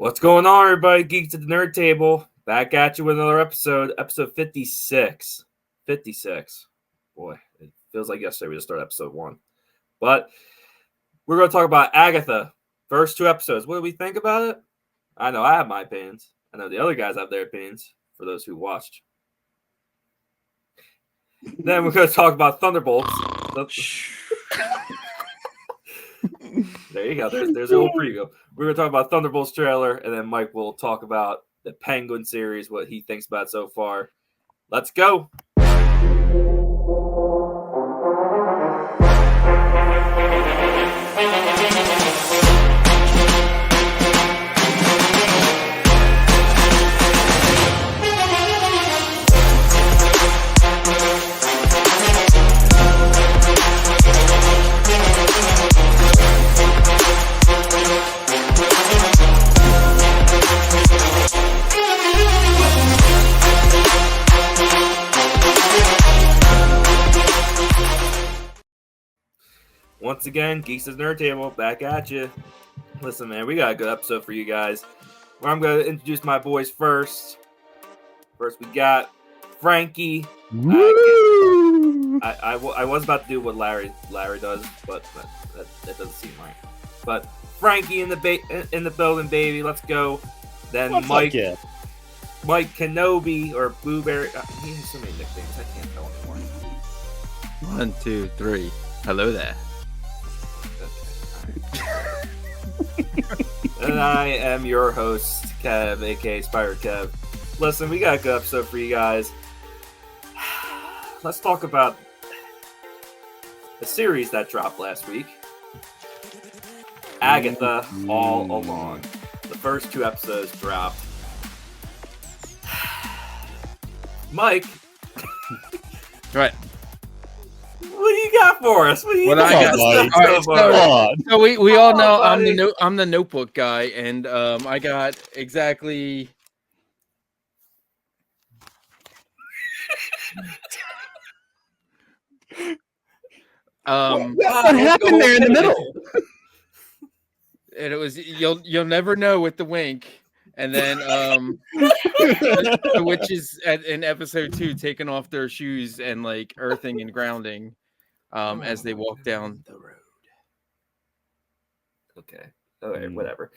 What's going on, everybody? Geeks at the Nerd Table. Back at you with another episode 56. 56. Boy, it feels like yesterday we just started episode 1. But we're going to talk about Agatha. First 2 episodes. What do we think about it? I know I have my opinions. I know the other guys have their opinions, for those who watched. Then we're going to talk about Thunderbolts. There you go. There's a little preview. We're going to talk about Thunderbolts trailer, and then Mike will talk about the Penguin series, what he thinks about so far. Let's go. Once again, Geeks at the Nerd Table, back at you. Listen, man, we got a good episode for you guys. Where I'm going to introduce my boys first. First, we got Frankie. I was about to do what Larry does, but that doesn't seem right. But Frankie in the building, baby. Let's go. Then Mike Kenobi or Blueberry. He has so many nicknames. I can't tell anymore. 1, 2, 3. Hello there. And I am your host, Kev, aka Spider Kev. Listen, we got a good episode for you guys. Let's talk about a series that dropped last week. Agatha All Along. The first 2 episodes dropped. Mike. Right. What do you got for us? What do you got? So we all know I'm the notebook guy, and I got exactly. What happened there in the middle? And it was you'll never know with the wink, and then the witches in episode 2 taking off their shoes and like earthing and grounding. As they walk down the road. Okay. All right, whatever.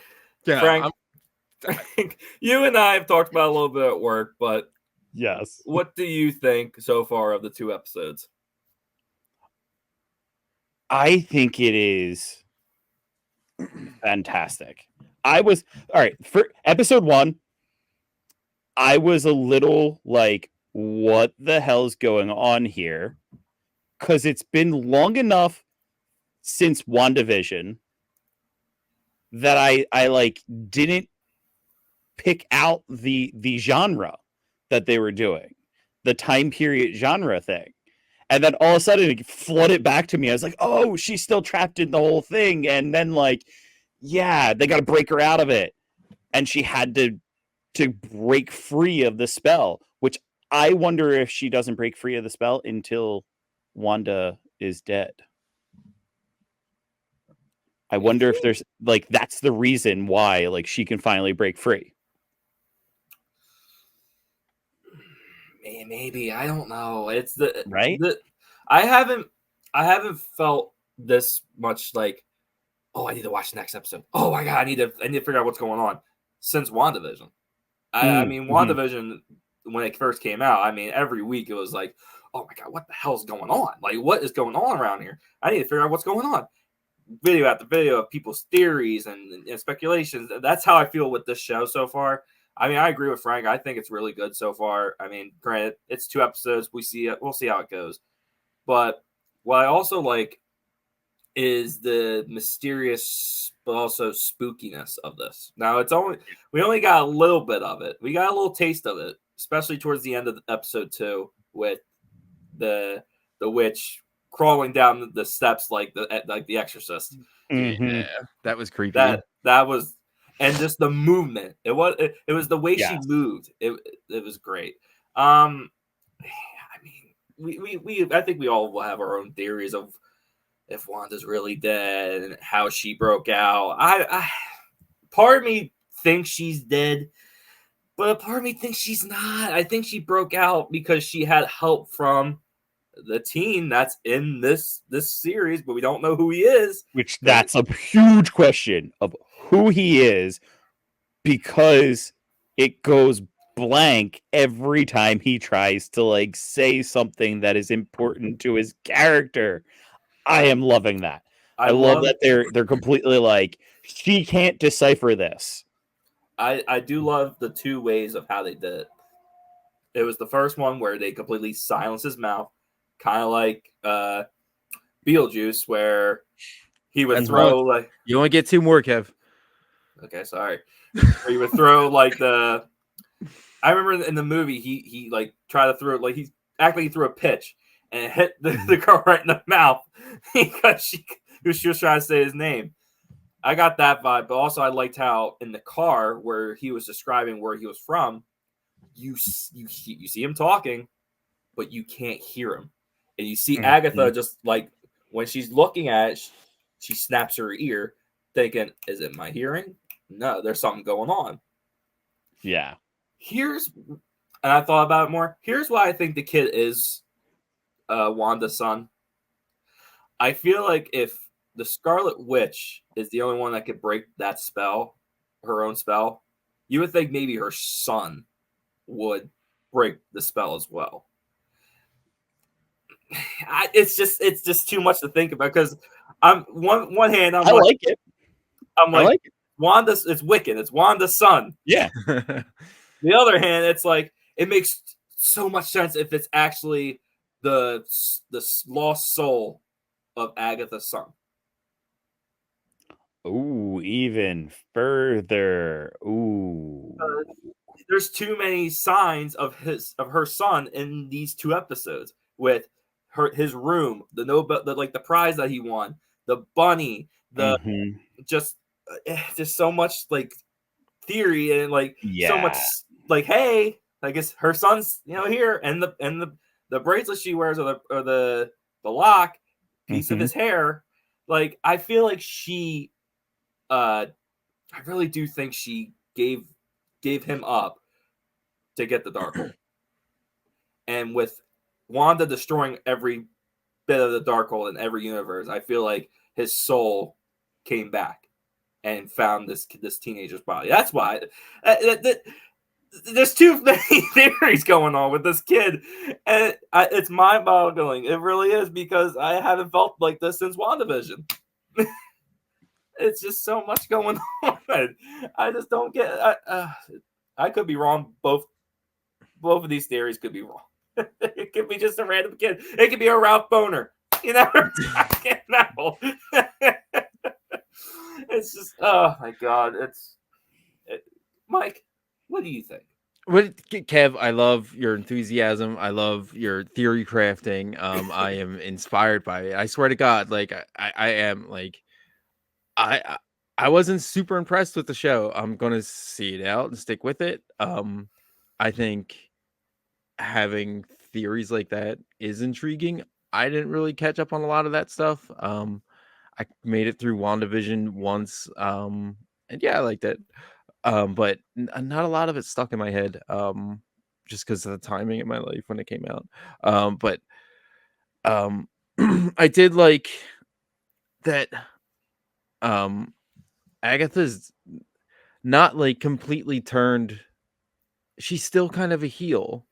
Yeah, Frank, you and I have talked about a little bit at work, but yes. What do you think so far of the 2 episodes? I think it is fantastic. All right, for episode 1, I was a little like, what the hell's going on here? Because it's been long enough since WandaVision that I like didn't pick out the genre that they were doing, the time period genre thing. And then all of a sudden it flooded back to me. I was like, oh, she's still trapped in the whole thing. And then like, yeah, they got to break her out of it. And she had to break free of the spell, which I wonder if she doesn't break free of the spell until Wanda is dead. I wonder if there's like that's the reason why like she can finally break free. Maybe I don't know. It's the right. I haven't felt this much like, oh, I need to watch the next episode. Oh my god, I need to figure out what's going on since WandaVision. I mean, WandaVision when it first came out. I mean, every week it was like, oh my god, what the hell's going on? Like, what is going on around here? I need to figure out what's going on. Video after video of people's theories and speculations. That's how I feel with this show so far. I mean, I agree with Frank. I think it's really good so far. I mean, granted, it's 2 episodes. We'll see how it goes. But what I also like is the mysterious but also spookiness of this. Now, we only got a little bit of it. We got a little taste of it, especially towards the end of episode 2 with the witch crawling down the steps like the Exorcist. Yeah, that was creepy. That was, and just the movement. It was the way she moved. It was great. I mean, I think we all will have our own theories of if Wanda's really dead and how she broke out. Part of me thinks she's dead, but a part of me thinks she's not. I think she broke out because she had help from the teen that's in this series, but we don't know who he is. Which that's a huge question of who he is, because it goes blank every time he tries to like say something that is important to his character. I am loving that. I love that they're completely like, she can't decipher this. I do love the two ways of how they did it. It was the first one where they completely silence his mouth, kind of like Beetlejuice, where he would throw like, you only get 2 more, Kev. Okay, sorry. Where he would throw like the. I remember in the movie he like tried to throw it, like he actually threw a pitch and it hit the girl right in the mouth because she was trying to say his name. I got that vibe, but also I liked how in the car where he was describing where he was from, you see him talking, but you can't hear him, and you see Agatha just like when she's looking at it, she snaps her ear, thinking, "Is it my hearing? No, there's something going on." Yeah. And I thought about it more. Here's why I think the kid is Wanda's son. I feel like if the Scarlet Witch is the only one that could break that spell, her own spell, you would think maybe her son would break the spell as well. It's just too much to think about, because I'm one hand I'm like it. I'm like it. Wanda's, it's Wiccan, it's Wanda's son. Yeah. The other hand, it's like it makes so much sense if it's actually the lost soul of Agatha's son. Ooh, even further. Ooh. There's too many signs of her son in these 2 episodes, with his room, the prize that he won, the bunny, just so much like theory and like so much like, hey, I guess her son's here, and the bracelet she wears, or the lock piece of his hair. Like, I feel like she I really do think she gave him up to get the Darkhold. And with Wanda destroying every bit of the Darkhold in every universe, I feel like his soul came back and found this teenager's body. That's why there's too many theories going on with this kid, and it's mind-boggling. It really is, because I haven't felt like this since WandaVision. It's just so much going on. I just don't get. I could be wrong. Both of these theories could be wrong. It could be just a random kid. It could be a Ralph Boner. I can't know. It's just, oh my god. Mike, what do you think? Kev, I love your enthusiasm. I love your theory crafting. I am inspired by it. I swear to God, like I am like. I wasn't super impressed with the show. I'm gonna see it out and stick with it. I think having theories like that is intriguing. I didn't really catch up on a lot of that stuff. I made it through WandaVision once, and yeah, I liked it. But not a lot of it stuck in my head. Just because of the timing in my life when it came out. But I did like that. Agatha's not like completely turned. She's still kind of a heel.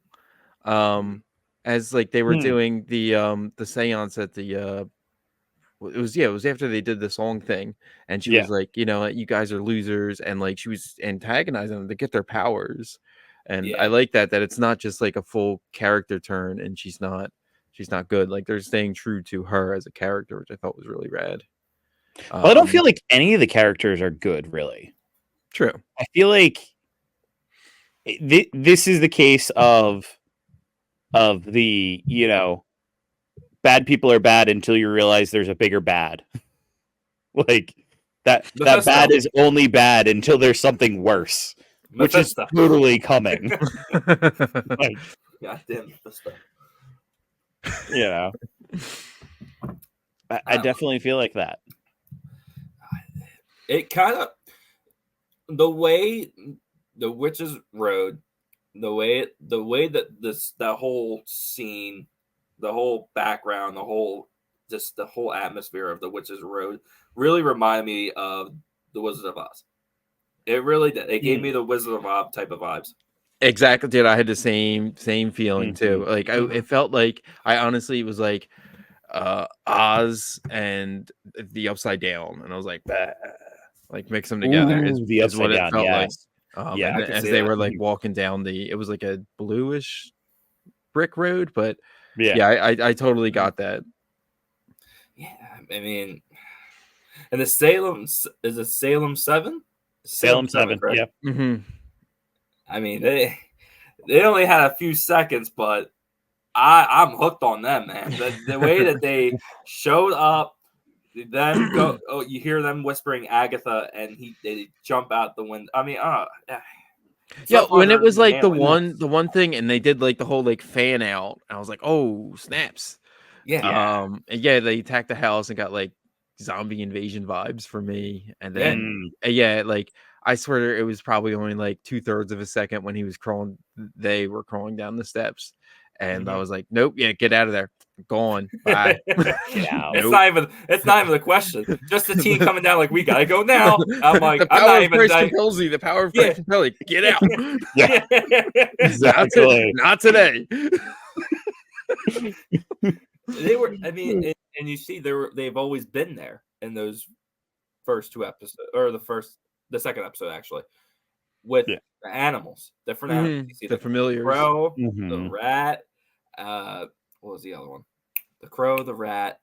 As like they were doing the seance at the it was after they did the song thing, and she was like, you guys are losers, and like she was antagonizing them to get their powers. And I like that it's not just like a full character turn, and she's not good. Like, they're staying true to her as a character, which I thought was really rad. Well, I don't feel like any of the characters are good, really. True. I feel like this is the case of the, bad people are bad until you realize there's a bigger bad. Like, that bad is only bad until there's something worse, which is totally coming. Like, goddamn Mephisto. I definitely feel like that. It kind of, the way the Witches Road, the way that that whole scene, the whole background, the whole atmosphere of the Witches Road really reminded me of the Wizard of Oz. It really did. It gave me the Wizard of Oz type of vibes. Exactly, dude. I had the same feeling too. Mhm. Like it felt like I honestly it was like Oz and the Upside Down, and I was like, bah. Like mix them together Ooh, the is what Upside it Down, felt like. yes. And I then can as see they that. were like walking down it was like a bluish brick road, but Yeah. I totally got that. Yeah, I mean, and the Salem is it Salem 7? Salem 7, correct? yep. Mm-hmm. I mean, they only had a few seconds, but I'm hooked on them, man. The way that they showed up, them go. Oh, you hear them whispering Agatha, and they jump out the window. I mean, Yeah, when it was like the one, one thing, and they did like the whole like fan out, I was like, oh snaps. yeah, And yeah, they attacked the house and got like zombie invasion vibes for me. And Yeah. then yeah, like I swear it was probably only like 2/3 of a second when they were crawling down the steps. And I was like, nope, yeah, get out of there. Gone. Bye. Get out. It's Nope. not even the question. Just the team coming down like we gotta go now. I'm like, the I'm power not of even Christ like, compels thee. The power of Yeah. Christ compels thee. Get out. Yeah, Not exactly. not today. they were. I mean, and you see, they've always been there in those first two episodes, or the second episode actually, with Yeah. the animals, different animals. You see The familiars. crow, the Mhm. rat. What was the other one? The crow, the rat.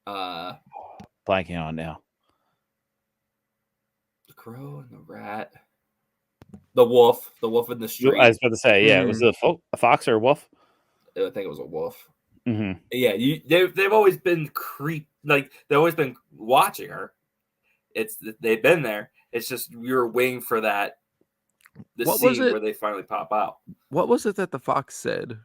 Blanking on now. The crow and the rat. The wolf in the street. I was about to say, yeah, was it a fox or a wolf? I think it was a wolf. Mm-hmm. Yeah, they've always been like they've always been watching her. They've been there. It's just you're waiting for the What was scene it? where they finally pop out. What was it that the fox said?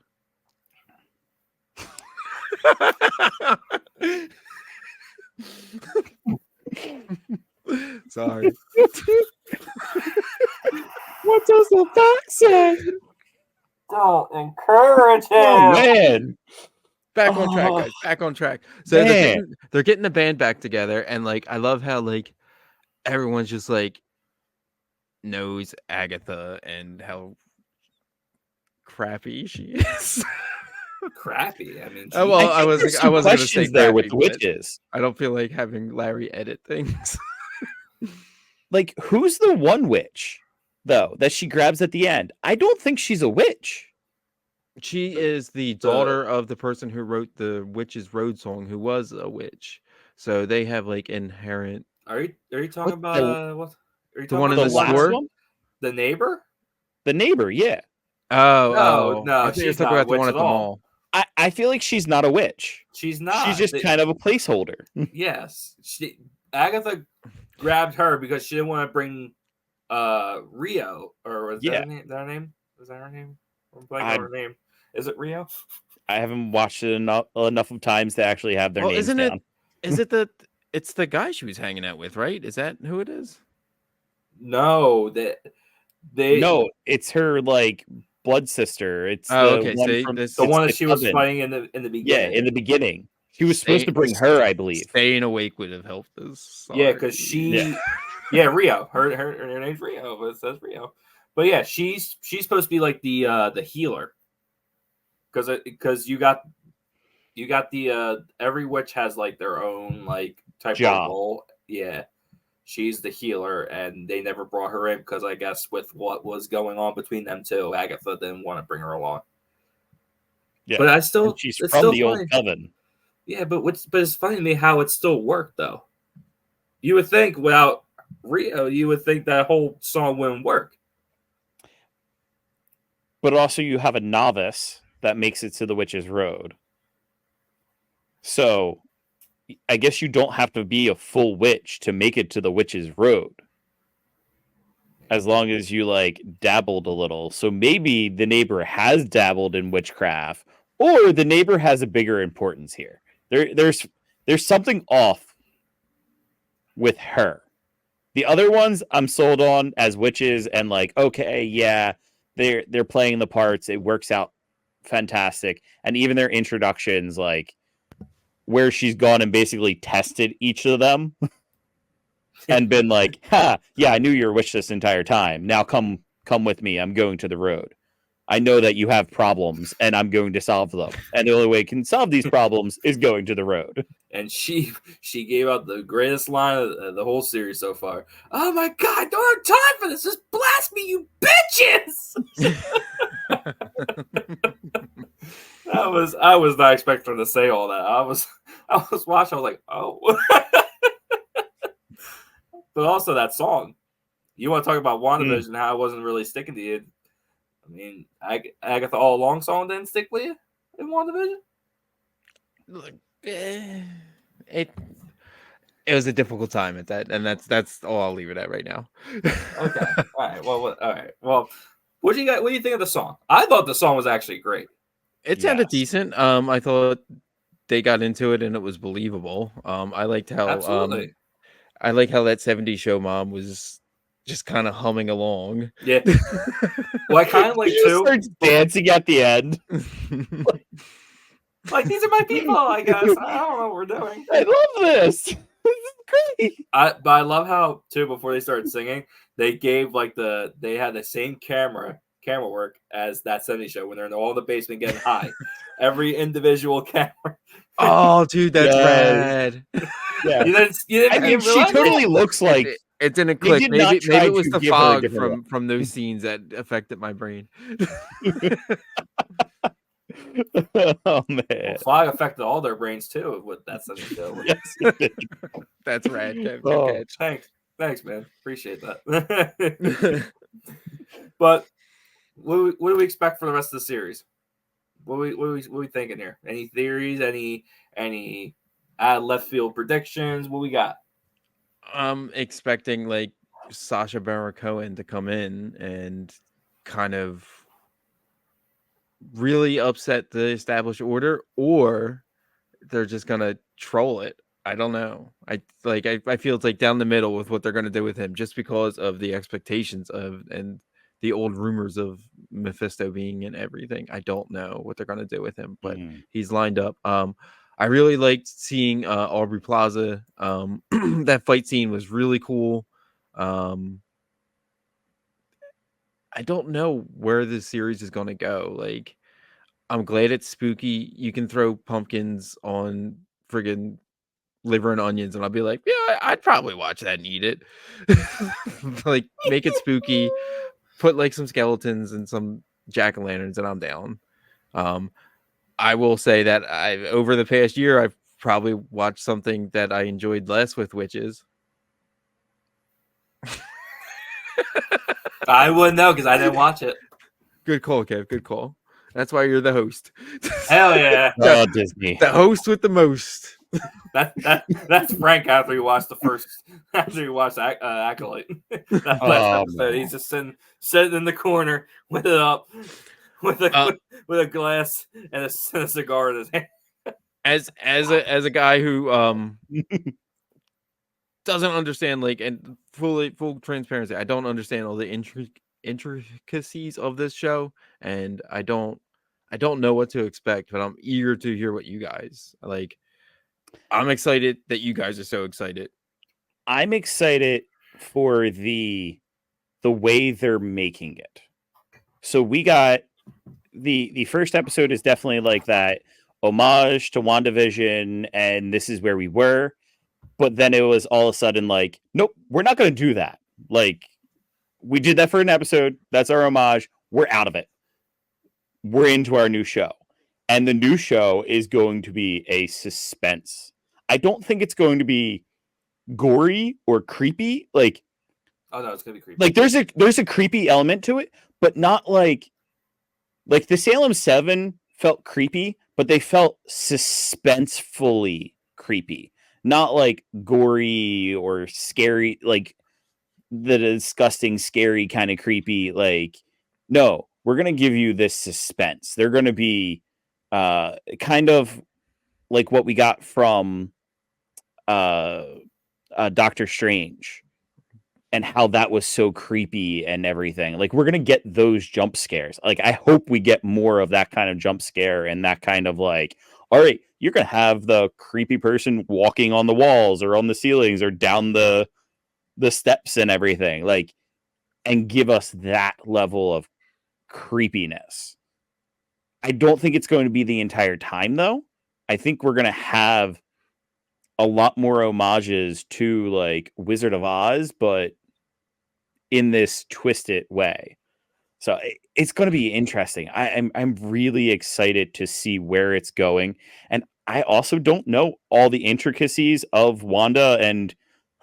Sorry. What does the fox say? Don't encourage him. Oh man. Back on track, guys. Back on track. So Man. they're getting the band back together, and like I love how like everyone's just like knows Agatha and how crappy she is. Crappy. I mean, Well, I wasn't gonna say questions there with crappy, the but witches. I don't feel like having Larry edit things. Like, who's the one witch though that she grabs at the end? I don't think she's a witch. She is the daughter of the person who wrote the Witch's Road song, who was a witch. So they have like inherent. are you talking What about what? Are you the talking one about in the last store? one? The neighbor? The neighbor, yeah. Oh, No, I think you're she's talking not a about the witch one at at the all. mall. I feel like she's not a witch. She's not. She's just kind of a placeholder. Yes. Agatha grabbed her because she didn't want to bring Rio, or was that her name? Is that her name? I'm blanking on her name. Is it Rio? I haven't watched it enough of times to actually have their names down. Is it it's the guy she was hanging out with, right? Is that who it is? No, No, it's her like blood sister. It's okay. one from the one that she was cousin. fighting in the beginning. Yeah, in the beginning. She was supposed to bring her, I believe. Staying awake would have helped us. Yeah, because Rio. Her name's Rio, but it says Rio. But yeah, she's supposed to be like the healer. Because you got the every witch has like their own like type job. of role. Yeah. She's the healer, and they never brought her in because I guess with what was going on between them two, Agatha didn't want to bring her along. Yeah, but she's from the old coven. Yeah, but it's funny to me how it still worked though. You would think without Rio, you would think that whole song wouldn't work. But also, you have a novice that makes it to the Witch's Road. So, I guess you don't have to be a full witch to make it to the Witch's Road. As long as you like dabbled a little. So maybe the neighbor has dabbled in witchcraft, or the neighbor has a bigger importance here. There's something off with her. The other ones I'm sold on as witches, and like, okay, yeah, they're playing the parts. It works out fantastic. And even their introductions, like where she's gone and basically tested each of them and been like, ha, yeah, I knew you were a witch this entire time. Now come with me. I'm going to the road. I know that you have problems and I'm going to solve them. And the only way you can solve these problems is going to the road. And she gave out the greatest line of the whole series so far. Oh my God, I don't have time for this. Just blast me, you bitches! I was not expecting her to say all that. I was watching. I was like, oh. But also that song. You want to talk about WandaVision? How it wasn't really sticking to you? I mean, Agatha All Along song didn't stick with you in WandaVision? Look, it was a difficult time at that, and that's all I'll leave it at right now. Okay. All right. Well, what do you think of the song? I thought the song was actually great. It sounded decent. I thought they got into it and it was believable. I liked how Absolutely. I like how that 70s show mom was just kind of humming along. Yeah. Well, I kind of like she too. Starts dancing at the end. Like, these are my people, I guess. I don't know what we're doing. I love this. This is great. But I love how too, before they started singing, they gave they had the same camera work as that 70s show when they're all in the basement getting high. Every individual camera. Oh, dude, that's rad. Yeah. You didn't she totally looks like it didn't click. Maybe it was the fog from those scenes that affected my brain. Oh man, well, fog affected all their brains too with that 70s show. Yes, that's rad. Good catch. Thanks, man. Appreciate that. But what do we expect for the rest of the series? What are we thinking here? Any theories? Any left field predictions? What we got? I'm expecting like Sacha Baron Cohen to come in and kind of really upset the established order, or they're just gonna troll it. I don't know. I feel it's like down the middle with what they're gonna do with him, just because of the expectations of and the old rumors of Mephisto being in everything. I don't know what they're gonna do with him, but he's lined up. I really liked seeing Aubrey Plaza. That fight scene was really cool. I don't know where this series is gonna go. Like, I'm glad it's spooky. You can throw pumpkins on friggin' liver and onions, and I'll be like, yeah, I'd probably watch that and eat it. Like, make it spooky. Put like some skeletons and some jack-o'-lanterns, and I'm down. I will say that over the past year, I've probably watched something that I enjoyed less with witches. I wouldn't know because I didn't watch it. Good call, Kev. Good call. That's why you're the host. Hell yeah! Oh, Disney, the host with the most. That's Frank after you watched Acolyte. That last episode, he's just sitting in the corner with it up, with a glass and a cigar in his hand. As a guy who doesn't understand, like, and full transparency, I don't understand all the intricacies of this show, and I don't know what to expect, but I'm eager to hear what you guys like. I'm excited that you guys are so excited. I'm excited for the way they're making it. So we got the first episode is definitely like that homage to WandaVision, and this is where we were. But then it was all of a sudden like, nope, we're not going to do that. Like, we did that for an episode. That's our homage. We're out of it. We're into our new show. And the new show is going to be a suspense. I don't think it's going to be gory or creepy. Like, oh no, it's going to be creepy. Like, there's a creepy element to it, but not like the Salem 7 felt creepy, but they felt suspensefully creepy. Not like gory or scary, like the disgusting, scary kind of creepy. Like, no, we're going to give you this suspense. They're going to be kind of like what we got from Doctor Strange. and how that was so creepy and everything. Like, we're gonna get those jump scares. Like, I hope we get more of that kind of jump scare and that kind of like, all right, you're gonna have the creepy person walking on the walls or on the ceilings or down the steps and everything, like, and give us that level of creepiness. I don't think it's going to be the entire time, though. I think we're gonna have a lot more homages to like Wizard of Oz, but in this twisted way. So it's going to be interesting. I'm really excited to see where it's going, and I also don't know all the intricacies of Wanda and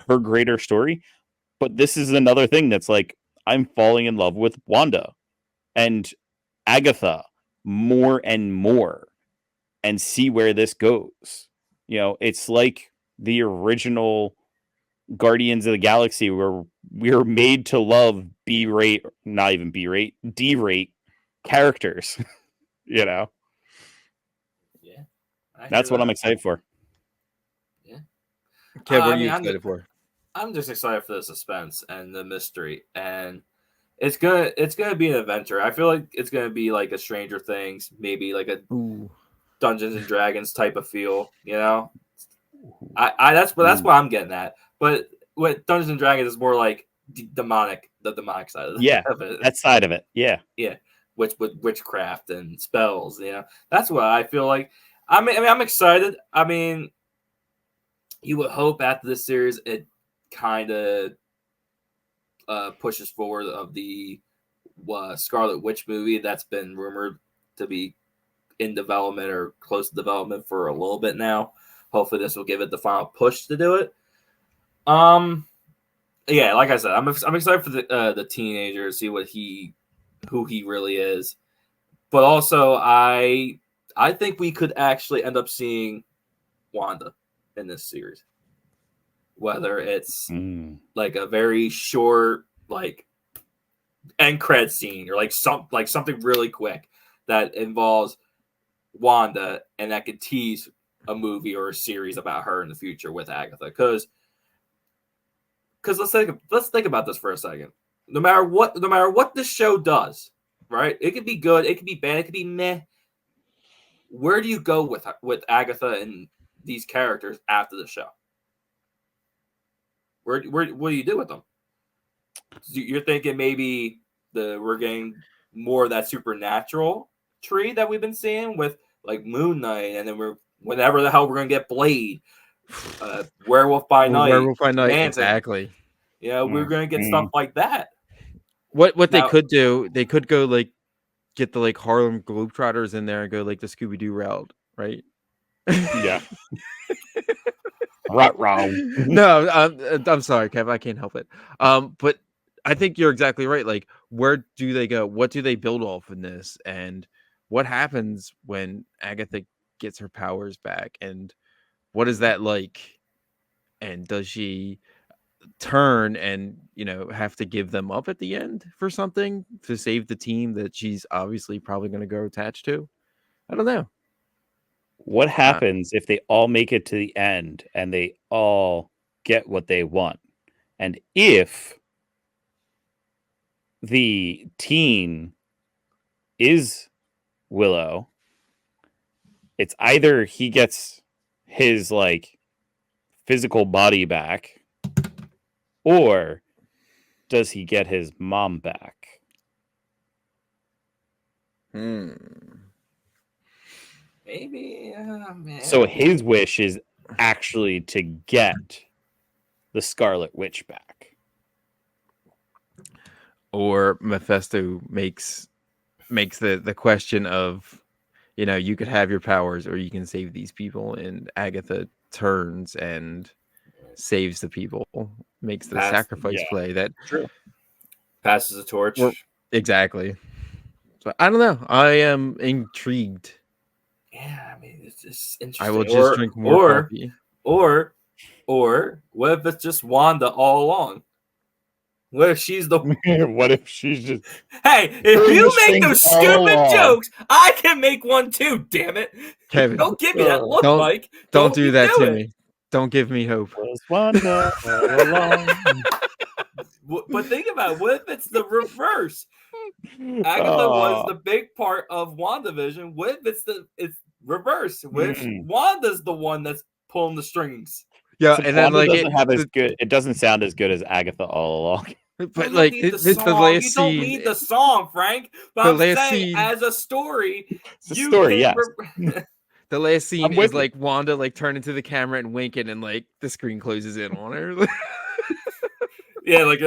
her greater story. But this is another thing that's like, I'm falling in love with Wanda and Agatha more and more, and see where this goes. You know, it's like the original Guardians of the Galaxy, where we were made to love B-rate, not even B-rate, D-rate characters. You know, Yeah, that's what I'm excited for. Yeah, Kev, what are you excited for? I'm just excited for the suspense and the mystery, and it's gonna be an adventure. I feel like it's gonna be like a Stranger Things, maybe like a Dungeons and Dragons type of feel. You know, that's what I'm getting at. But with Dungeons and Dragons is more like the demonic side of it. That side of it. Yeah. With witchcraft and spells. You know, that's what I feel like. I mean, I'm excited. I mean, you would hope after this series it kind of pushes forward of the Scarlet Witch movie that's been rumored to be in development or close to development for a little bit now. Hopefully this will give it the final push to do it. Yeah, like I said, I'm excited for the teenager to see who he really is. But also I think we could actually end up seeing Wanda in this series. Whether it's like a very short like end credit scene or like something really quick that involves Wanda and that could tease a movie or a series about her in the future with Agatha. Because let's think about this for a second. No matter what this show does, right? It could be good, it could be bad, it could be meh. Where do you go with Agatha and these characters after the show? What do you do with them? You're thinking maybe we're getting more of that supernatural tree that we've been seeing with like Moon Knight, and then whenever the hell we're gonna get Blade, Werewolf by Night, exactly. Yeah, we're gonna get stuff like that. What now, they could do? They could go like get the like Harlem Globetrotters in there and go like the Scooby Doo route, right? Yeah. Wrong. No, I'm sorry, Kev. I can't help it. But I think you're exactly right. Like, where do they go? What do they build off in this? And what happens when Agatha gets her powers back? And what is that like? And does she turn and have to give them up at the end for something to save the team that she's obviously probably going to go attached to? I don't know. What happens if they all make it to the end and they all get what they want? And if the teen is Willow, it's either he gets his like physical body back, or does he get his mom back? Maybe. Man. So his wish is actually to get the Scarlet Witch back. Or Mephisto makes the question of, you could have your powers or you can save these people, and Agatha turns and saves the people, makes the sacrifice play that passes the torch. Exactly. So I don't know. I am intrigued. Yeah, I mean, it's just interesting. I will just drink more coffee. Or what if it's just Wanda all along? What if she's the? What if she's just? Hey, if you make those stupid jokes, I can make one too. Damn it, Kevin! Don't give me that look, Mike. Don't do that to me. Don't give me hope. Was Wanda all along? But think about it. What if it's the reverse? Agatha was the big part of WandaVision. What if it's reverse? What if Wanda's the one that's pulling the strings? Yeah, So and then Wanda like doesn't have as good. It doesn't sound as good as Agatha all along. but like the last you scene, don't need the song, Frank. But the I'm last saying, scene- as a story, It's a you story, can yes. the last scene with is like Wanda like turning to the camera and winking, and like the screen closes in on her. yeah, like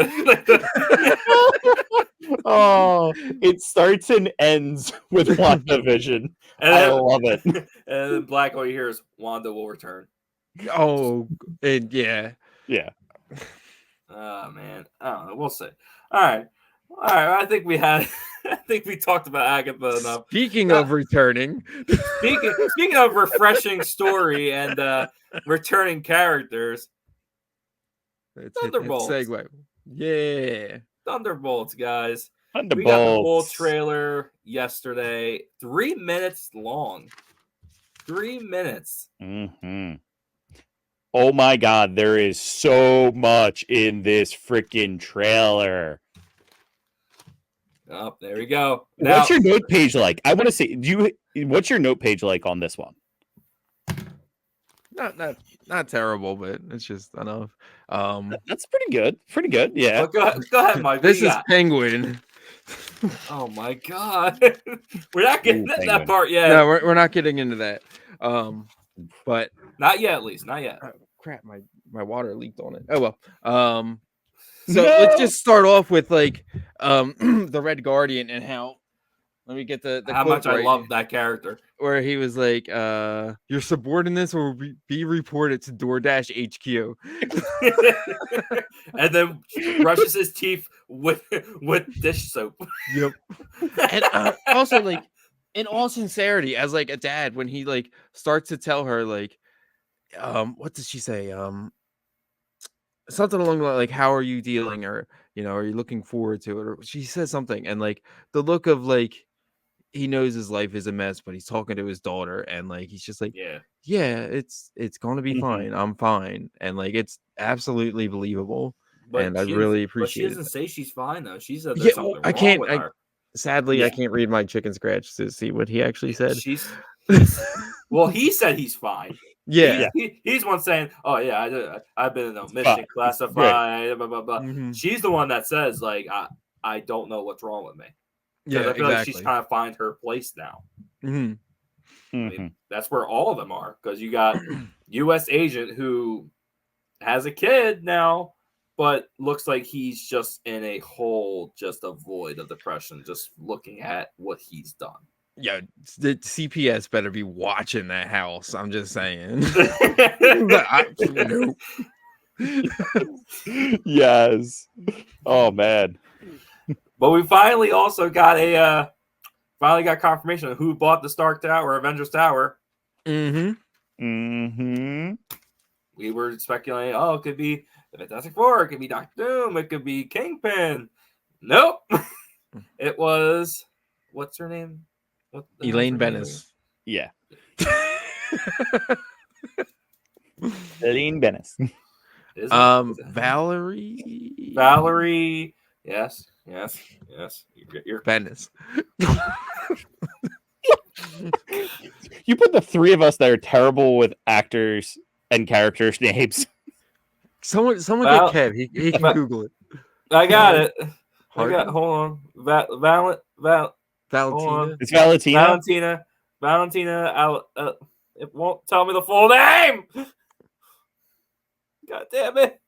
Oh, it starts and ends with WandaVision. I love it. And then Black, all you hear is Wanda will return. Oh, and yeah. Oh man, I don't know. We'll see. All right. I think we had. I think we talked about Agatha enough. Speaking of returning, speaking of refreshing story and returning characters, Thunderbolts. Segue. Yeah. Thunderbolts, guys. Thunderbolts. We got the full trailer yesterday. 3 minutes long. 3 minutes. Mm-hmm. Oh my God, there is so much in this freaking trailer. Oh, there we go. What's your note page like? I want to say, what's your note page like on this one? Not terrible, but it's just enough. That's pretty good. Pretty good. Yeah. Well, go ahead, Mike. This is Penguin. Oh my God. We're not getting to that part yet. No, we're not getting into that. But not yet, at least. Not yet. Crap, my water leaked on it. Oh well. So let's just start off with like the Red Guardian and how. Let me get the how much I love that character. Where he was like, your subordinates will be reported to DoorDash HQ. And then brushes his teeth with dish soap. Yep. And also, like, in all sincerity, as like a dad, when he like starts to tell her like, what does she say? Something along the line, like, how are you dealing, or are you looking forward to it? Or she says something, and like the look of like he knows his life is a mess, but he's talking to his daughter, and like he's just like, yeah, it's gonna be fine. I'm fine, and like it's absolutely believable. But and I really appreciate it. But she doesn't say she's fine though. She said there's something wrong with her. Sadly, I can't read my chicken scratch to see what he actually said. Well, he said he's fine. Yeah, he's one saying, "Oh yeah, I've been in a mission classified." Blah, blah, blah. Mm-hmm. She's the one that says, "Like I don't know what's wrong with me." Yeah, I feel like she's trying to find her place now. Mm-hmm. I mean, that's where all of them are, because you got U.S. agent who has a kid now, but looks like he's just in a hole, just a void of depression, just looking at what he's done. Yeah, the CPS better be watching that house. I'm just saying. Yes. Oh man. But we finally also got confirmation of who bought the Stark Tower, Avengers Tower. Mm-hmm. Mm-hmm. We were speculating, it could be the Fantastic Four, it could be Doctor Doom, it could be Kingpin. Nope. It was, what's her name? Elaine Bennis. Yeah. Elaine Bennis. Valerie. Yes. You're Bennis. You put the three of us that are terrible with actors and characters' names. Someone get Kev. He can Google it. I got it. Hold on. Valentina. It's Valentina. Valentina. It won't tell me the full name. God damn it.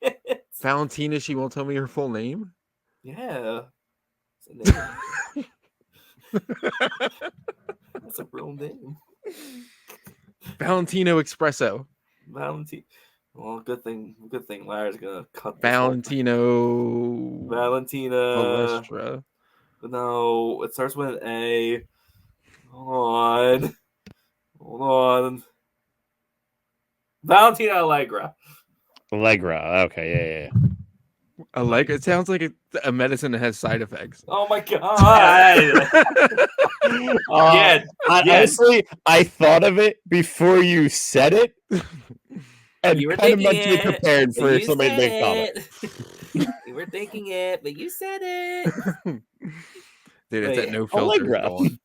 Valentina. She won't tell me her full name. Yeah. That's a real name. Valentino Espresso. Valentina. Well, good thing Larry's gonna cut Valentina. Palestra. No, it starts with an A. Hold on. Valentina Allegra. Okay, yeah. Allegra. It sounds like a medicine that has side effects. Oh my god. Honestly, I thought of it before you said it. And you were kind of thinking mentally prepared for somebody to make comment. We were thinking it, but you said it. Dude, it's that no Allegra. filter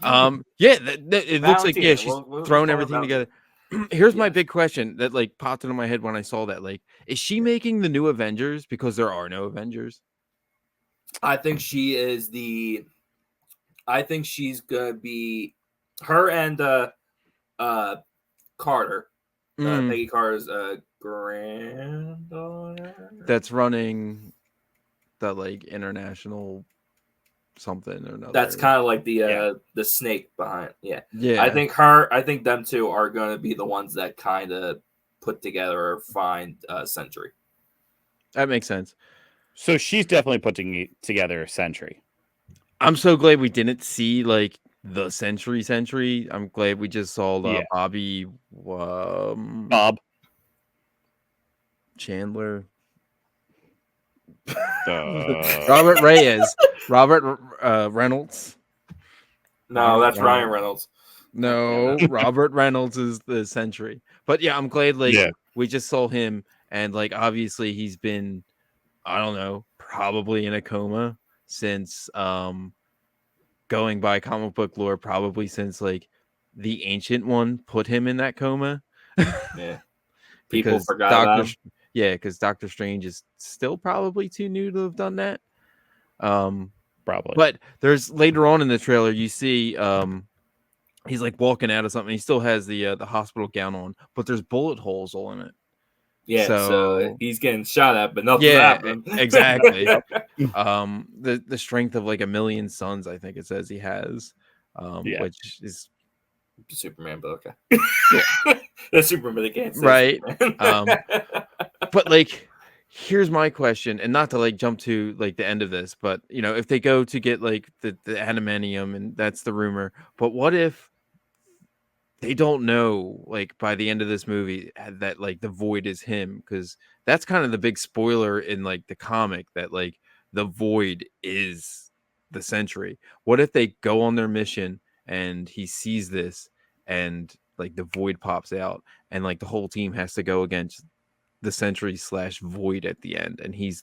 going. Yeah, it looks like Valentina. she's We'll throwing call her everything Valentina. together. Here's my Yes. big question that like popped into my head when I saw that. Like, is she making the new Avengers because there are no Avengers? I think she is the. I think she's gonna be her and Carter. Peggy Carter's granddaughter. That's running the like international something or another. That's kind of like the snake behind. Yeah. Yeah. I think them two are going to be the ones that kind of put together or find Sentry. That makes sense. So she's definitely putting together a Sentry. I'm so glad we didn't see like the Sentry. I'm glad we just saw Bobby Bob Chandler. Robert Robert Reynolds. No, that's Ryan Reynolds. No, Robert Reynolds is the Sentry. But yeah, I'm glad we just saw him, and like obviously he's been, I don't know, probably in a coma since going by comic book lore, probably since like the Ancient One put him in that coma. Yeah. People forgot about him. Yeah, because Doctor Strange is still probably too new to have done that. Probably. But there's later on in the trailer, you see he's like walking out of something. He still has the hospital gown on, but there's bullet holes all in it. Yeah, so he's getting shot at, but nothing's happening. Exactly. The strength of like 1,000,000 suns, I think it says he has. Which is Superman, but okay. That's Superman, they can't say right. But But like, here's my question, and not to like jump to like the end of this, but you know, if they go to get like the adamantium, and that's the rumor, but what if they don't know like by the end of this movie that like the Void is him? Because that's kind of the big spoiler in like the comic, that like the Void is the Sentry. What if they go on their mission and he sees this and like the Void pops out and like the whole team has to go against the Sentry / Void at the end, and he's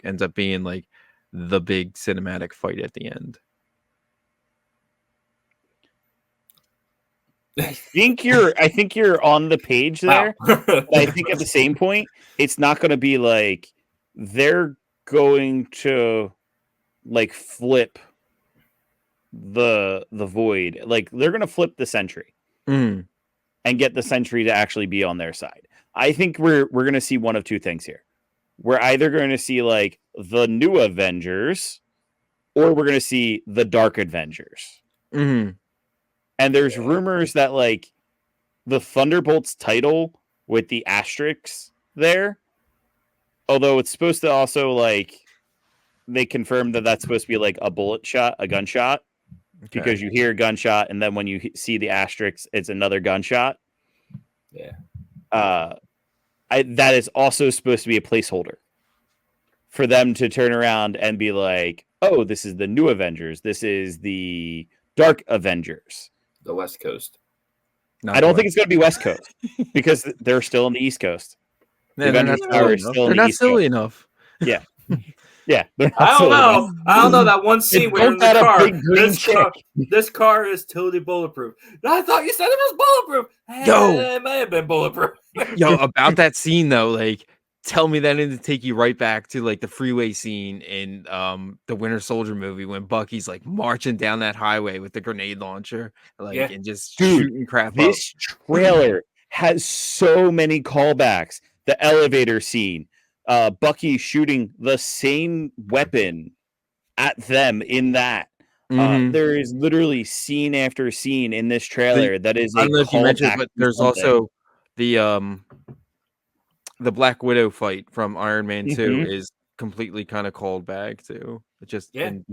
ends up being like the big cinematic fight at the end? I think you're on the page there. Wow. But I think at the same point, it's not going to be like they're going to like flip the Void. Like they're going to flip the Sentry and get the Sentry to actually be on their side. I think we're going to see one of two things here. We're either going to see like the new Avengers, or we're going to see the Dark Avengers. Mm-hmm. And there's rumors that like the Thunderbolts title with the asterisks there, although it's supposed to also like, they confirmed that that's supposed to be like a gunshot, because you hear a gunshot and then when you see the asterisks, it's another gunshot. Yeah. That is also supposed to be a placeholder for them to turn around and be like, oh, this is the new Avengers. This is the Dark Avengers. The West Coast. I don't think it's going to be West Coast because they're still on the East Coast. They're not silly enough. Yeah. Yeah. I don't know. That one scene where in the car, this car is totally bulletproof. I thought you said it was bulletproof. It may have been bulletproof. Yo, about that scene though, like, tell me that didn't take you right back to like the freeway scene in the Winter Soldier movie when Bucky's like marching down that highway with the grenade launcher, like, and just shooting crap. This trailer has so many callbacks. The elevator scene, Bucky shooting the same weapon at them in that. There is literally scene after scene in this trailer that is. I don't know if you mentioned, but there's also the Black Widow fight from Iron Man 2 is completely kind of called back to just in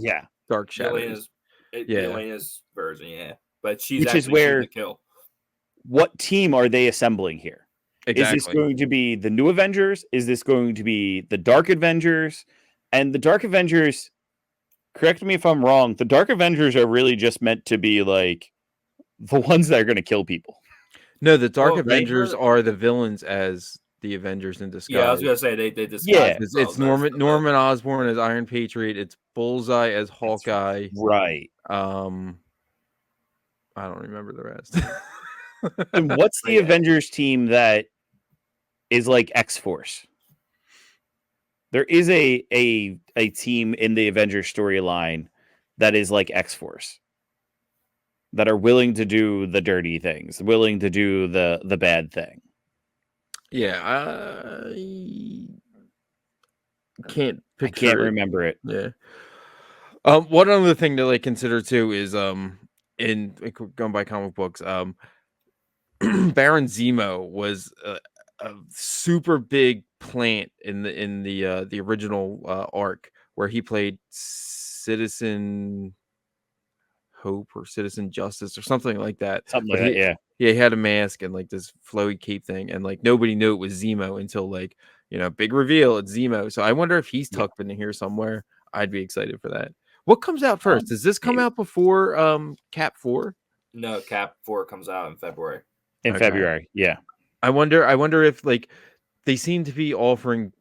Dark Shadows. Elena's version, but she's which actually is where the kill. What team are they assembling here? Exactly. Is this going to be the new Avengers? Is this going to be the Dark Avengers? And the Dark Avengers, correct me if I'm wrong, the Dark Avengers are really just meant to be like the ones that are going to kill people. No, the Dark Avengers are the villains as the Avengers in disguise. Yeah, I was gonna say they disguised Yeah. It's Norman Osborn as Iron Patriot. It's Bullseye as Hawkeye. Right. I don't remember the rest. And what's the Avengers team that is like X-Force? There is a team in the Avengers storyline that is like X-Force, that are willing to do the dirty things, willing to do the bad thing. Yeah, I can't picture. I can't remember it. Yeah. One other thing to like consider too is in going by comic books, Baron Zemo was a super big plant in the original arc where he played Citizen Hope or Citizen Justice or something like that. Something But like that, yeah. Yeah, he had a mask and like this flowy cape thing, and like nobody knew it was Zemo until like, big reveal, it's Zemo. So I wonder if he's tucked in here somewhere. I'd be excited for that. What comes out first? Does this come out before Cap 4? No, Cap 4 comes out in February. In February, yeah. I wonder if like they seem to be offering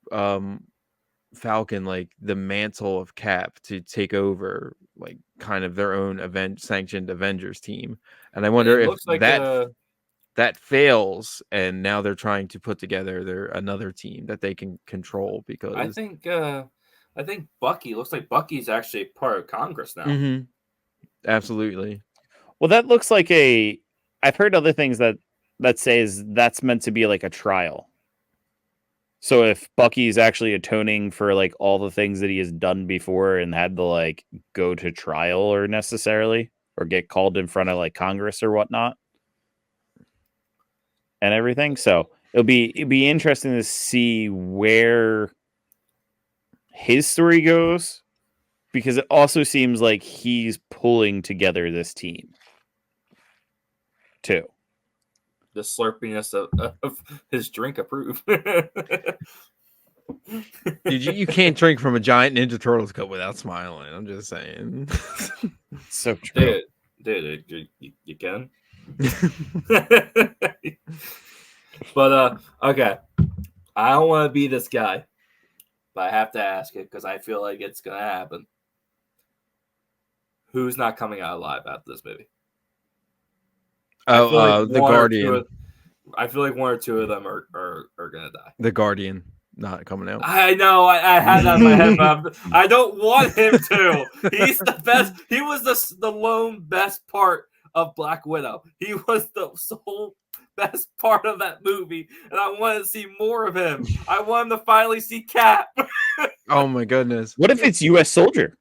Falcon like the mantle of Cap to take over like kind of their own sanctioned Avengers team. And I wonder if looks like that fails and now they're trying to put together another team that they can control, because I think Bucky looks like Bucky's actually part of Congress now. Mm-hmm. Absolutely. Well, that looks like I've heard other things that says that's meant to be like a trial. So if Bucky's actually atoning for like all the things that he has done before and had to like go to trial or necessarily or get called in front of like Congress or whatnot and everything. So it'd be interesting to see where his story goes, because it also seems like he's pulling together this team too. The slurpiness of his drink approved. Dude, you can't drink from a giant Ninja Turtles cup without smiling. I'm just saying. So true. Dude, you can. But okay, I don't want to be this guy, but I have to ask it because I feel like it's gonna happen. Who's not coming out alive after this movie? The Guardian. I feel like one or two of them are gonna die. The Guardian not coming out. I know. I had that in my head, but I don't want him to. He's the best. He was the lone best part of Black Widow. He was the sole best part of that movie, and I wanted to see more of him. I want him to finally see Cap. Oh my goodness! What if it's U.S. soldier?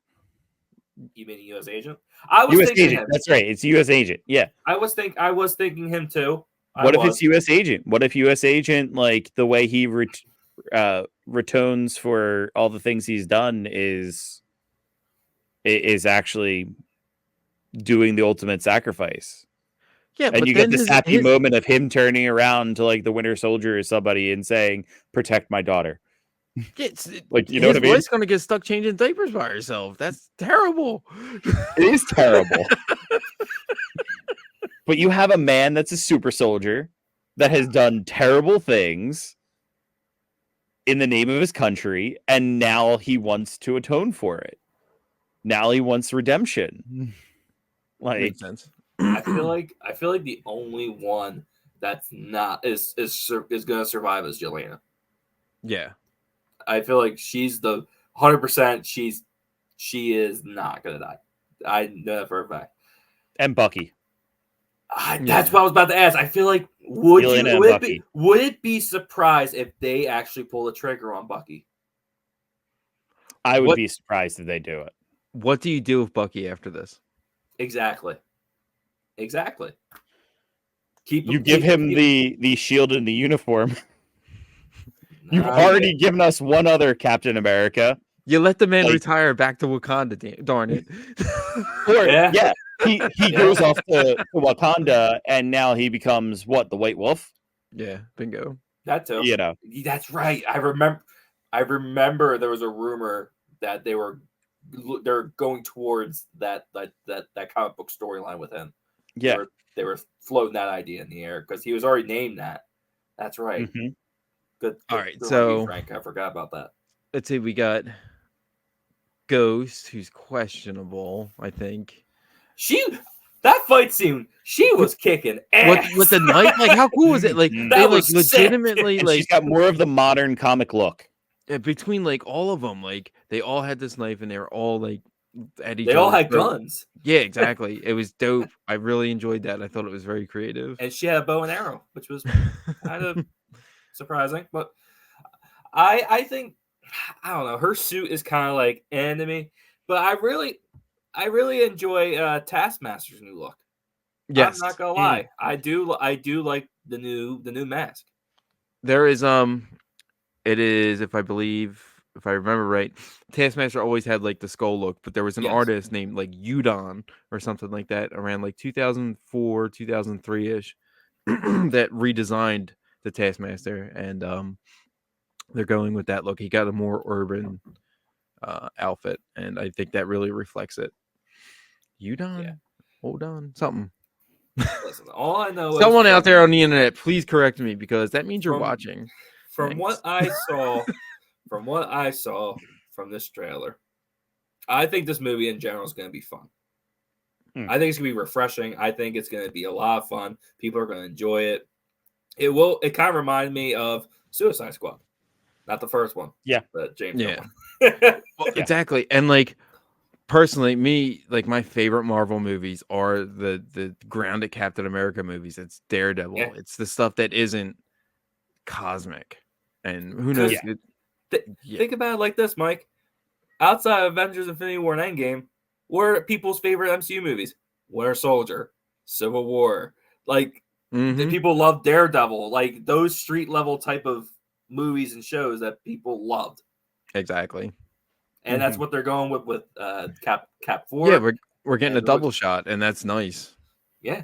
You mean a U.S. agent? I was U.S. thinking agent. him. That's right. It's U.S. agent. Yeah. I was thinking him too. What if it's U.S. agent? What if U.S. agent, like the way he retones for all the things he's done, is actually doing the ultimate sacrifice? Yeah, and but you get this happy moment of him turning around to like the Winter Soldier or somebody and saying, "Protect my daughter." Like, you know what I mean? His wife's gonna get stuck changing diapers by herself. That's terrible. It is terrible. But you have a man that's a super soldier that has done terrible things in the name of his country, and now he wants to atone for it. Now he wants redemption. Like, makes sense. I feel like the only one that's not is gonna survive is Yelena. Yeah. I feel like she's the 100%. She is not gonna die. I know that for a fact. And Bucky. That's what I was about to ask. I feel like would it be surprised if they actually pull the trigger on Bucky? I would be surprised if they do it. What do you do with Bucky after this? Exactly. Give him the shield and the uniform. You've already given us one other Captain America. You let the man retire back to Wakanda, darn it. He goes off to Wakanda, and now he becomes what, the White Wolf? Yeah, bingo. That too. You know, that's right. I remember there was a rumor that they're going towards that comic book storyline with him. They were floating that idea in the air because he was already named that. That's right. Mm-hmm. Good. All right, Good on so you, Frank. I forgot about that. let's see. We got Ghost, who's questionable. I think. That fight scene, she was kicking ass. With the knife, like how cool was it? Like Mhm. they That like was legitimately And she's like got more of the modern comic look. between like all of them, like they all had this knife and they were all like at each They all other's had throat. guns, Yeah, exactly. It was dope. I really enjoyed that. I thought it was very creative. and she had a bow and arrow, which was kind of surprising. But I think I don't know. Her suit is kind of like enemy, but I really enjoy Taskmaster's new look. Yes, I'm not gonna lie. I do like the new mask. there is it is if I remember right, Taskmaster always had like the skull look, but there was an Yes. artist named like Udon or something like that around like 2004, 2003-ish that redesigned the Taskmaster, and they're going with that look. He got a more urban outfit, and I think that really reflects it. Udon, Yeah. hold on, something. Listen, all I know Someone is out there on the internet, please correct me because that means you're from- watching. from Thanks. what I saw, from this trailer, I think this movie in general is going to be fun. I think it's going to be refreshing. I think it's going to be a lot of fun. People are going to enjoy it. It kind of reminded me of Suicide Squad. Not the first one. Yeah. The James Yeah. Gunn one. Well, Yeah. exactly. And like personally, me, like my favorite Marvel movies are the grounded Captain America movies. It's Daredevil. Yeah. It's the stuff that isn't cosmic. And who knows? Yeah. Think about it like this, Mike. Outside of Avengers Infinity War and Endgame, what are people's favorite MCU movies? Winter Soldier, Civil War. Like, Mhm. people love Daredevil. Like, those street level type of movies and shows that people loved. Exactly. And that's Mhm. what they're going with Cap 4. Yeah, we're getting a and double shot, and that's nice. Yeah.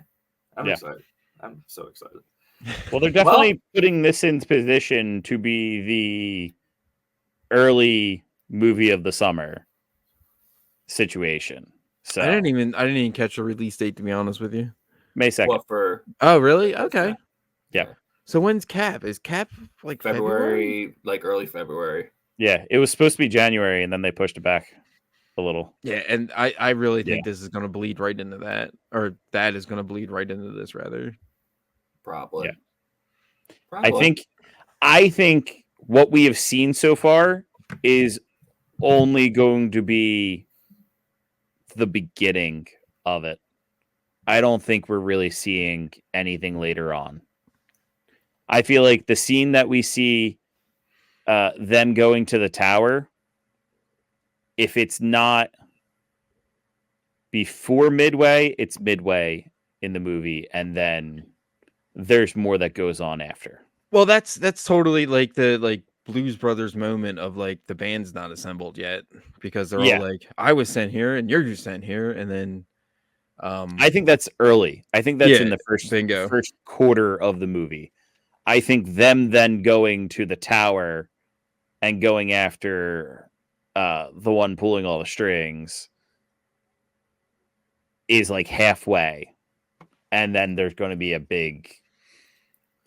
I'm Yeah. excited. I'm so excited. Well, they're definitely putting this in position to be the early movie of the summer situation. So I didn't even catch the release date, to be honest with you. May 2nd. What for Oh, really? Okay. Yeah. So when's Cap? Is Cap like February? like early February. Yeah, it was supposed to be January, and then they pushed it back a little. Yeah, and I really think Yeah. this is going to bleed right into that, or that is going to bleed right into this, rather. Probably. Yeah. Probably. I think what we have seen so far is only going to be the beginning of it. I don't think we're really seeing anything later on. I feel like the scene that we see them going to the tower, if it's not before midway, it's midway in the movie, and then there's more that goes on after. Well, that's totally like the Blues Brothers moment of like the band's not assembled yet because they're Yeah. all like, I was sent here and you're just sent here, and then I think that's early. I think that's Yeah, in the first bingo. first quarter of the movie. I think them then going to the tower and going after the one pulling all the strings is like halfway, and then there's going to be a big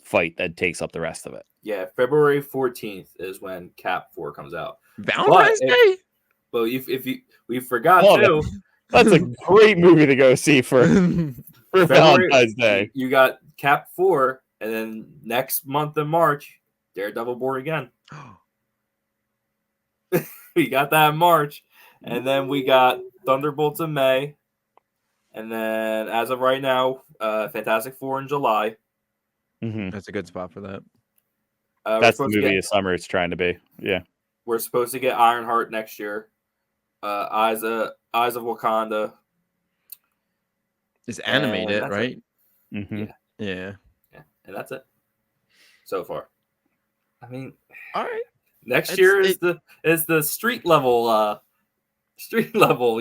fight that takes up the rest of it. Yeah, February 14th is when Cap 4 comes out. Valentine's Day. But if we forgot Oh, too, That's a great movie to go see for Valentine's Day. You got Cap 4, and then next month in March, Daredevil Born Again. We got that in March, and then we got Thunderbolts in May, and then as of right now, Fantastic Four in July. Mm-hmm. That's a good spot for that. That's the movie of summer it's trying to be. Yeah. We're supposed to get Ironheart next year. Eyes of Wakanda. It's animated, that's right? Mm-hmm. Yeah. And that's it so far. I mean, All right. next year is the street level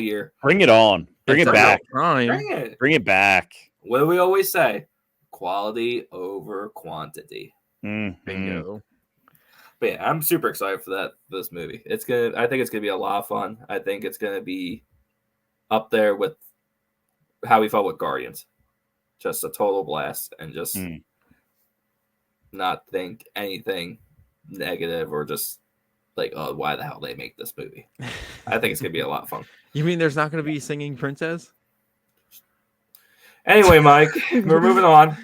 year. Bring it on. Bring it back. Bring it back. What do we always say? Quality over quantity. Mm-hmm. Bingo. But yeah, I'm super excited for this movie. I think it's gonna be a lot of fun. I think it's gonna be up there with how we felt with Guardians. Just a total blast and just not think anything negative or just like, oh, why the hell they make this movie. I think it's gonna be a lot of fun. You mean there's not going to be singing princess? Anyway, Mike, we're moving on.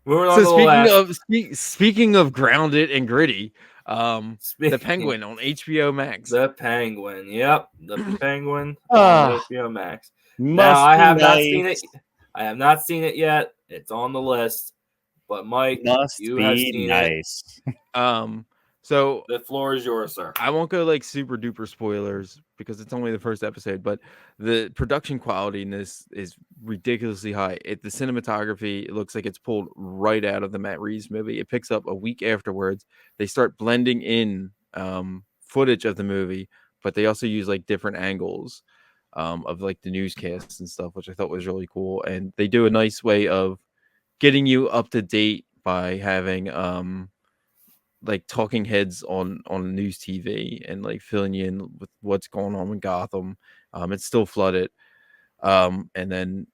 So speaking of grounded and gritty, the Penguin on HBO Max. The Penguin, yep, the Penguin Ah, on HBO Max. Must Now I be have not nice. seen it. I have not seen it yet. It's on the list. But Mike, Must you have be seen nice. So the floor is yours, sir. I won't go like super duper spoilers because it's only the first episode, but the production quality in this is ridiculously high. The cinematography, it looks like it's pulled right out of the Matt Reeves movie. It picks up a week afterwards. They start blending in footage of the movie, but they also use like different angles of like the newscasts and stuff, which I thought was really cool. And they do a nice way of getting you up to date by having like talking heads on news TV and like filling you in with what's going on in Gotham. It's still flooded. And then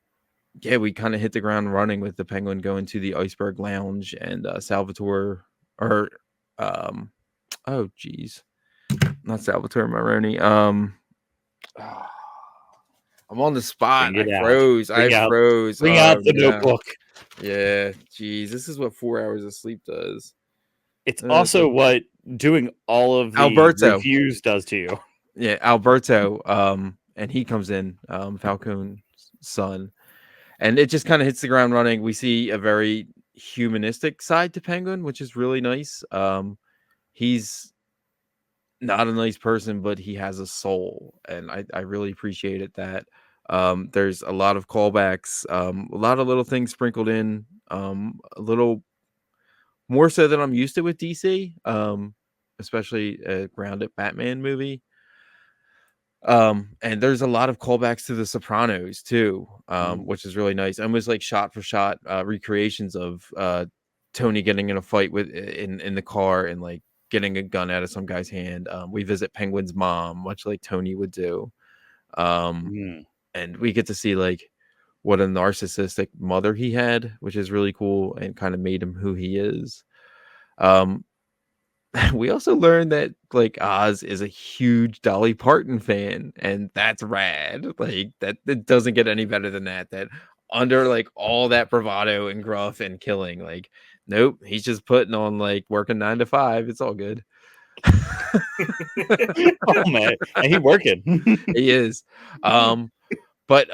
yeah, we kind of hit the ground running with the Penguin going to the Iceberg Lounge and Salvatore or oh geez. Not Salvatore Maroni. I'm on the spot. Bring it I out. froze. Froze. Bring out the notebook. Yeah, geez. This is what 4 hours of sleep does. It's also what doing all of the Alberto reviews does to you. Yeah, Alberto. And he comes in, Falcone's son, and it just kind of hits the ground running. We see a very humanistic side to Penguin, which is really nice. He's not a nice person, but he has a soul, and I really appreciated that. There's a lot of callbacks, a lot of little things sprinkled in, a little more so than I'm used to with DC, especially a grounded Batman movie. And there's a lot of callbacks to The Sopranos too, which is really nice. And was like shot for shot recreations of Tony getting in a fight with in the car and like getting a gun out of some guy's hand. We visit Penguin's mom, much like Tony would do. And we get to see like what a narcissistic mother he had, which is really cool and kind of made him who he is. We also learned that like Oz is a huge Dolly Parton fan, and that's rad. Like that, it doesn't get any better than that. That under like all that bravado and gruff and killing, like nope, he's just putting on like working 9 to 5. It's all good. Oh man, and he working. He is. But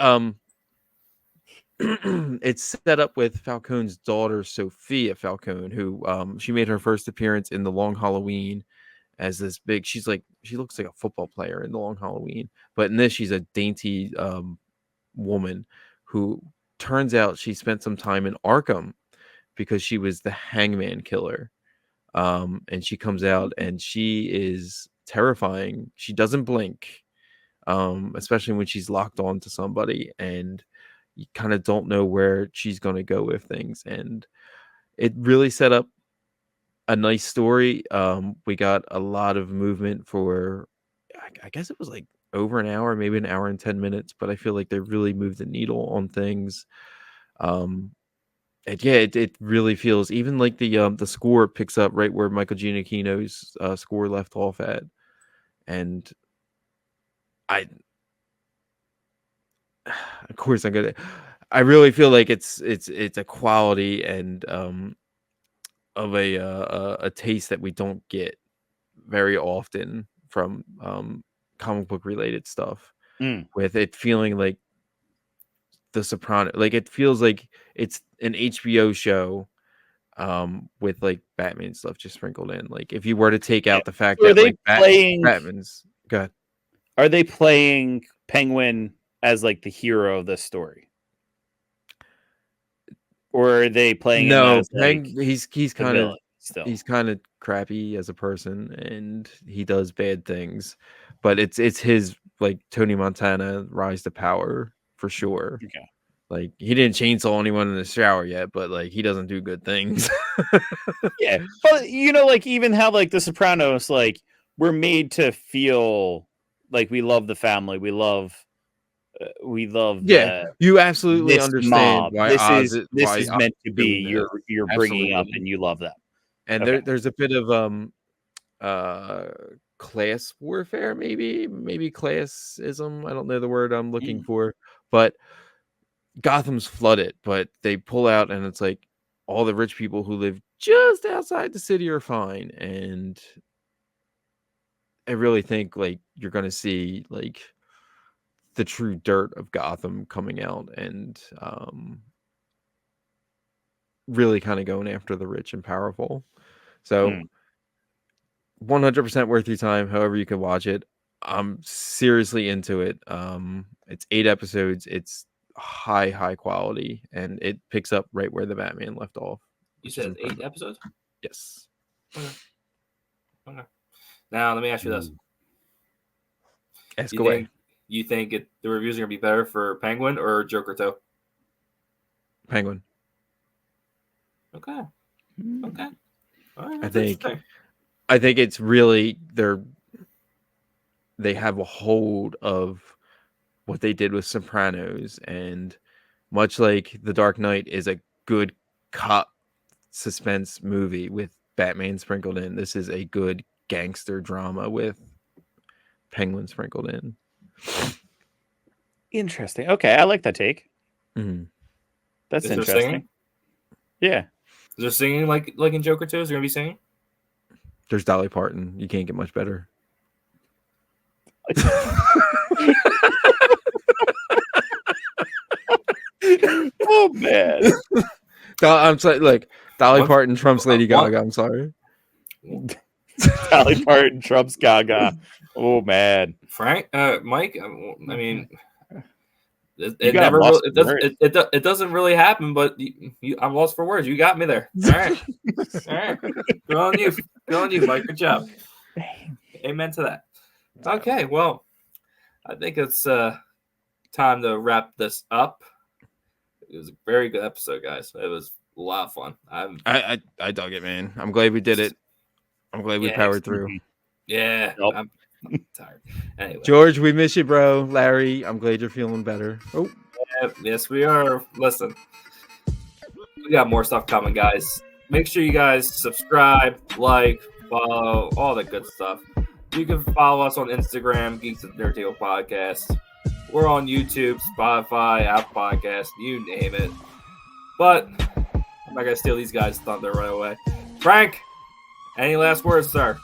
it's set up with Falcone's daughter Sophia Falcone, who she made her first appearance in The Long Halloween as this big. She looks like a football player in The Long Halloween, but in this she's a dainty woman who turns out she spent some time in Arkham because she was the Hangman killer. And she comes out and she is terrifying. She doesn't blink, especially when she's locked on to somebody, and you kind of don't know where she's going to go with things. And it really set up a nice story. We got a lot of movement for, I guess it was like over an hour, maybe an hour and 10 minutes, but I feel like they really moved the needle on things. And yeah, it really feels, even like the score picks up right where Michael Giacchino's score left off at. And of course I really feel like it's a quality and of a taste that we don't get very often from comic book related stuff, with it feeling like The Soprano. Like it feels like it's an HBO show with like Batman stuff just sprinkled in. Like if you were to take out the fact So that like Batman's good. Are they playing Penguin as like the hero of this story, or are they playing him as like he's kind of still? He's kind of crappy as a person and he does bad things, but it's his like Tony Montana rise to power for sure. Okay. Like he didn't chainsaw anyone in the shower yet, but like he doesn't do good things. Yeah, but you know, like even how like The Sopranos, like we're made to feel like we love the family, we love yeah, you absolutely understand mob. why This why is Oz meant to be doing this. you're bringing up and you love them. And Okay. there's a bit of class warfare, maybe classism. I don't know the word I'm looking for, but Gotham's flooded, but they pull out and it's like all the rich people who live just outside the city are fine. And I really think like you're going to see like the true dirt of Gotham coming out and really kind of going after the rich and powerful. So 100% worth your time, however you can watch it. I'm seriously into it. It's 8 episodes. It's high quality, and it picks up right where the Batman left off. You said 8 episodes? Yes. Okay. Now, let me ask you this. Ask away. You think the reviews are going to be better for Penguin or Joker 2? Penguin. Okay. All right, I think it's really they have a hold of what they did with Sopranos, and much like The Dark Knight is a good cop suspense movie with Batman sprinkled in, this is a good gangster drama with Penguin sprinkled in. Interesting. Okay, I like that take. Mm-hmm. That's interesting. Yeah. Is there singing like in Joker 2? Is there going to be singing? There's Dolly Parton. You can't get much better. Oh man. I'm sorry, like Dolly Parton trumps Lady Gaga. I'm sorry. Dolly Parton trumps Gaga. Oh man. Frank, Mike. I mean, it doesn't really happen, but I'm lost for words. You got me there. All right. Good on you, Mike. Good job. Amen to that. Okay, well, I think it's time to wrap this up. It was a very good episode, guys. It was a lot of fun. I dug it, man. I'm glad we did it. I'm glad we powered through. Yeah. Nope. I'm tired. Anyway. George, we miss you, bro. Larry, I'm glad you're feeling better. Oh, yes, we are. Listen, we got more stuff coming, guys. Make sure you guys subscribe, like, follow, all the good stuff. You can follow us on Instagram, Geeks at the Nerd Table Podcast. We're on YouTube, Spotify, Apple Podcasts, you name it. But I'm not gonna steal these guys' thunder right away. Frank, any last words, sir?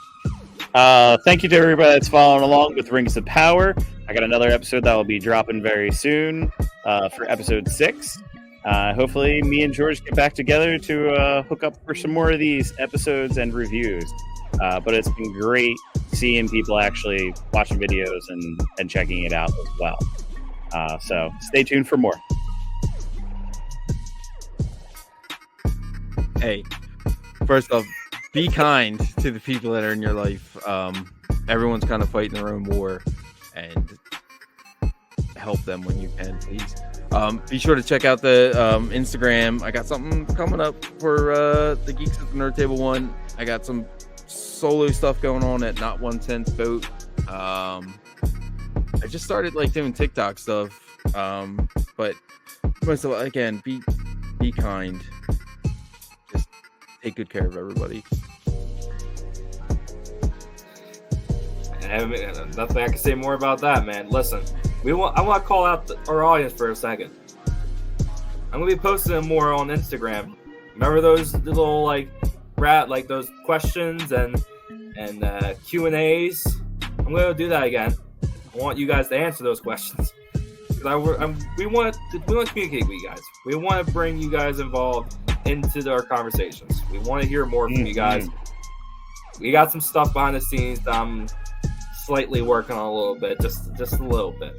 Thank you to everybody that's following along with Rings of Power. I got another episode that will be dropping very soon for episode 6. Hopefully me and George get back together to hook up for some more of these episodes and reviews. But it's been great seeing people actually watching videos and checking it out as well. So stay tuned for more. Hey, first off, be kind to the people that are in your life. Everyone's kind of fighting their own war, and help them when you can, please. Be sure to check out the Instagram. I got something coming up for the Geeks at the Nerd Table 1. I got some solo stuff going on at Not One Sense Boat. I just started like doing TikTok stuff. But most of all, again, be kind. Just take good care of everybody. Nothing I can say more about that, man. Listen, I want to call out our audience for a second. I'm gonna be posting more on Instagram. Remember those little like those questions and Q&As? I'm gonna do that again. I want you guys to answer those questions. We want to communicate with you guys. We want to bring you guys involved into our conversations. We want to hear more from you guys. We got some stuff behind the scenes that I'm slightly working on a little bit, just a little bit.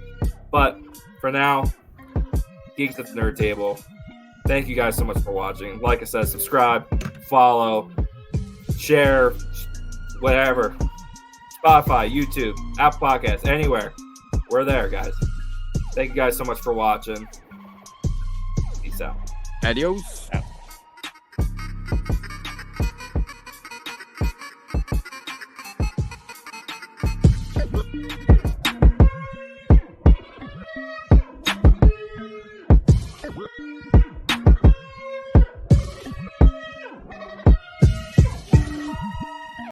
But for now, Geeks at the Nerd Table. Thank you guys so much for watching. Like I said, subscribe, follow, share, whatever. Spotify, YouTube, Apple Podcasts, anywhere. We're there, guys. Thank you guys so much for watching. Peace out. Adios. Out.